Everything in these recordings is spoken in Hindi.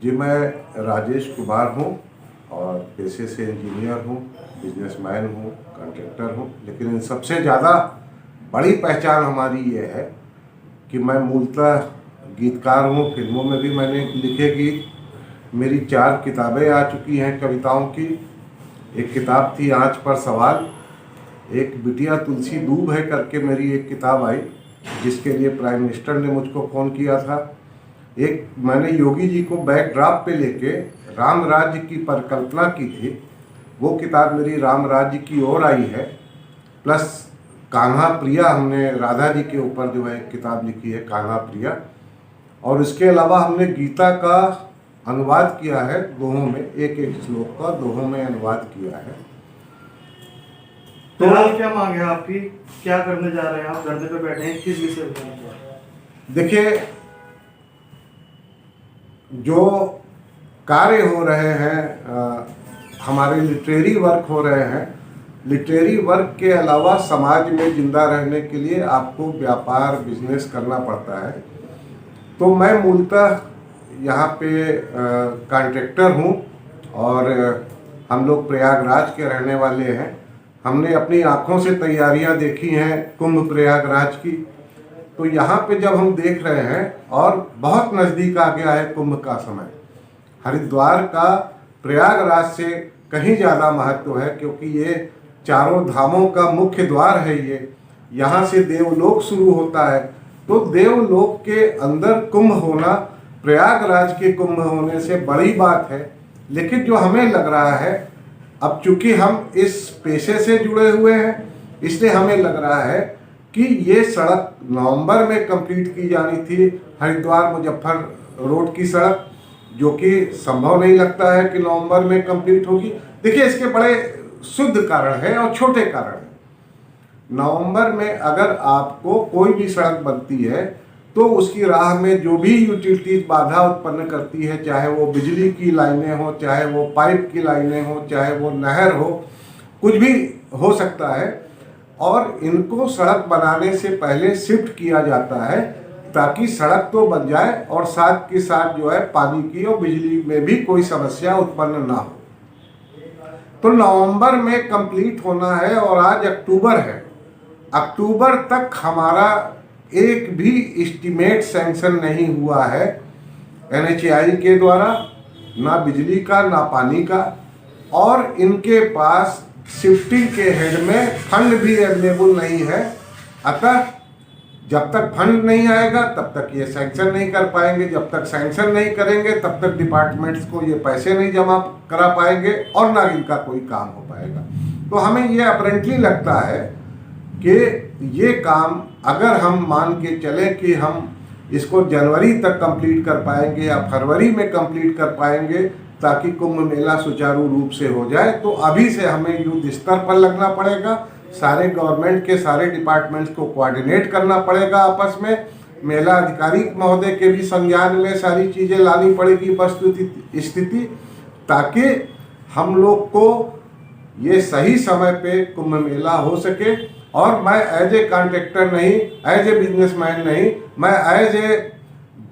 जी, मैं राजेश कुमार हूँ और पेशे से इंजीनियर हूँ, बिजनेसमैन हूँ, कॉन्ट्रैक्टर हूँ। लेकिन इन सबसे ज़्यादा बड़ी पहचान हमारी ये है कि मैं मूलतः गीतकार हूँ। फिल्मों में भी मैंने लिखे गीत, मेरी 4 किताबें आ चुकी हैं कविताओं की। एक किताब थी आँच पर सवाल, एक बिटिया तुलसी दूब है करके मेरी एक किताब आई, जिसके लिए प्राइम मिनिस्टर ने मुझको फ़ोन किया था। एक मैंने योगी जी को बैकड्रॉप पे लेके राम राज्य की परिकल्पना की थी, वो किताब मेरी राम राज्य की ओर आई है। प्लस कान्हा प्रिया, हमने राधा जी के ऊपर जो है एक किताब लिखी है, कान्हा प्रिया। और इसके अलावा हमने गीता का अनुवाद किया है दोहों में, एक एक श्लोक का दोहों में अनुवाद किया है। तो क्या मांग है आपकी, क्या करने जा रहे हैं आप? धरने पे बैठे हैं, किस विषय पर? देखिए, जो कार्य हो रहे हैं, हमारे लिटरेरी वर्क हो रहे हैं, लिटरेरी वर्क के अलावा समाज में जिंदा रहने के लिए आपको व्यापार बिजनेस करना पड़ता है। तो मैं मूलतः यहाँ पे कॉन्ट्रैक्टर हूँ और हम लोग प्रयागराज के रहने वाले हैं। हमने अपनी आँखों से तैयारियाँ देखी हैं कुंभ प्रयागराज की। तो यहाँ पे जब हम देख रहे हैं और बहुत नज़दीक आ गया है कुंभ का समय, हरिद्वार का प्रयागराज से कहीं ज़्यादा महत्व है, क्योंकि ये चारों धामों का मुख्य द्वार है। ये यहाँ से देवलोक शुरू होता है, तो देवलोक के अंदर कुंभ होना प्रयागराज के कुंभ होने से बड़ी बात है। लेकिन जो हमें लग रहा है, अब चूंकि हम इस पेशे से जुड़े हुए हैं, इसलिए हमें लग रहा है कि ये सड़क नवंबर में कंप्लीट की जानी थी, हरिद्वार मुजफ्फर रोड की सड़क, जो कि संभव नहीं लगता है कि नवंबर में कंप्लीट होगी। देखिए, इसके बड़े शुद्ध कारण है और छोटे कारण है। नवंबर में अगर आपको कोई भी सड़क बनती है तो उसकी राह में जो भी यूटिलिटीज बाधा उत्पन्न करती है, चाहे वो बिजली की लाइनें हो, चाहे वो पाइप की लाइनें हो, चाहे वो नहर हो, कुछ भी हो सकता है, और इनको सड़क बनाने से पहले शिफ्ट किया जाता है ताकि सड़क तो बन जाए और साथ के साथ जो है पानी की और बिजली में भी कोई समस्या उत्पन्न ना हो। तो नवंबर में कंप्लीट होना है और आज अक्टूबर है। अक्टूबर तक हमारा एक भी एस्टीमेट सैंक्शन नहीं हुआ है NHAI के द्वारा, ना बिजली का ना पानी का, और इनके पास शिफ्टिंग के हेड में फंड भी अवेलेबल नहीं है। अतः जब तक फंड नहीं आएगा तब तक ये सैंक्शन नहीं कर पाएंगे, जब तक सैंक्शन नहीं करेंगे तब तक डिपार्टमेंट्स को ये पैसे नहीं जमा करा पाएंगे और ना इनका कोई काम हो पाएगा। तो हमें ये अपरेंटली लगता है कि ये काम अगर हम मान के चले कि हम इसको जनवरी तक कंप्लीट कर पाएंगे या फरवरी में कंप्लीट कर पाएंगे ताकि कुंभ मेला सुचारू रूप से हो जाए, तो अभी से हमें युद्ध स्तर पर लगना पड़ेगा। सारे गवर्नमेंट के सारे डिपार्टमेंट्स को कोऑर्डिनेट करना पड़ेगा आपस में। मेला अधिकारी महोदय के भी संज्ञान में सारी चीज़ें लानी पड़ेगी वस्तु स्थिति, ताकि हम लोग को ये सही समय पे कुंभ मेला हो सके। और मैं एज ए कॉन्ट्रैक्टर नहीं, एज ए बिजनेसमैन नहीं, मैं एज ए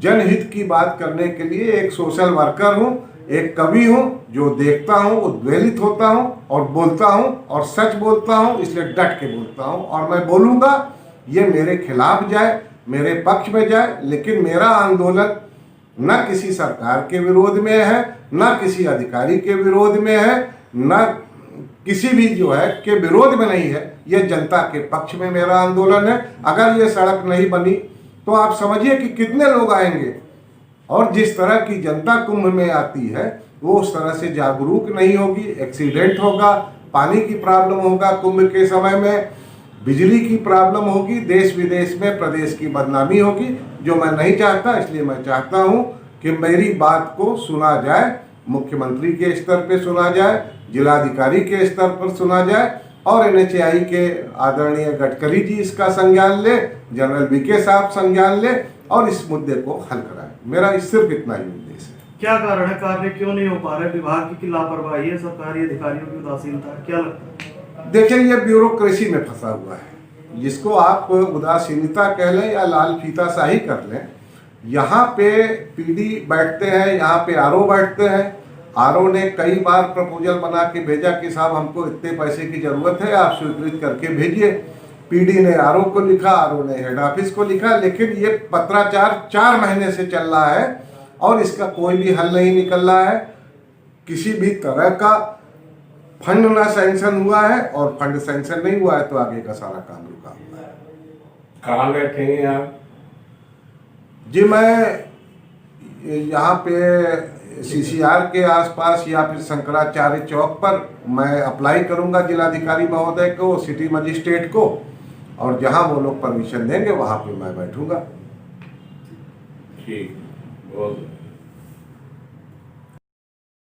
जनहित की बात करने के लिए एक सोशल वर्कर हूँ, एक कवि हूँ, जो देखता हूँ, उद्वेलित होता हूँ और बोलता हूँ और सच बोलता हूँ, इसलिए डट के बोलता हूँ। और मैं बोलूँगा, ये मेरे खिलाफ जाए, मेरे पक्ष में जाए, लेकिन मेरा आंदोलन न किसी सरकार के विरोध में है, न किसी अधिकारी के विरोध में है, न किसी भी जो है के विरोध में नहीं है। ये जनता के पक्ष में मेरा आंदोलन है। अगर ये सड़क नहीं बनी तो आप समझिए कि कितने लोग आएंगे, और जिस तरह की जनता कुंभ में आती है वो उस तरह से जागरूक नहीं होगी। एक्सीडेंट होगा, पानी की प्रॉब्लम होगा, कुंभ के समय में बिजली की प्रॉब्लम होगी, देश विदेश में प्रदेश की बदनामी होगी, जो मैं नहीं चाहता। इसलिए मैं चाहता हूँ कि मेरी बात को सुना जाए, मुख्यमंत्री के स्तर पे सुना जाए, जिलाधिकारी के स्तर पर सुना जाए, और NHAI के आदरणीय गडकरी जी इसका संज्ञान ले, जनरल VK साहब संज्ञान ले और इस मुद्दे को हल कराएं। मेरा सिर्फ इतना ही उद्देश्य है। क्या कारण है, कार्य क्यों नहीं हो पा रहे? विभाग की लापरवाही है, सरकारी अधिकारियों की उदासीनता, क्या लगता है? देखिए, ये ब्यूरोक्रेसी में फंसा हुआ है, जिसको आप उदासीनता कह लें या लाल फीताशाही कर लें। यहाँ पे पीडी बैठते हैं, यहाँ पे आरओ बैठते हैं। आरओ ने कई बार प्रपोजल बना के भेजा कि साहब हमको इतने पैसे की ज़रूरत है, आप स्वीकृत करके भेजिए। पीडी ने आरओ को लिखा, आरओ ने हेड ऑफिस को लिखा, लेकिन ये पत्राचार 4 महीने से चल रहा है और इसका कोई भी हल नहीं निकल रहा है। किसी भी तरह का फंड ना सैंक्शन हुआ है, और फंड सैंक्शन नहीं हुआ है तो आगे का सारा काम रुका हुआ है। कहाँ बैठेंगे आप? जी मैं यहाँ पे सीसीआर के आसपास या फिर शंकराचार्य चौक पर मैं अप्लाई करूँगा जिलाधिकारी महोदय को, सिटी मजिस्ट्रेट को, और जहाँ वो लोग परमिशन देंगे वहाँ पे मैं बैठूँगा। ठीक, बहुत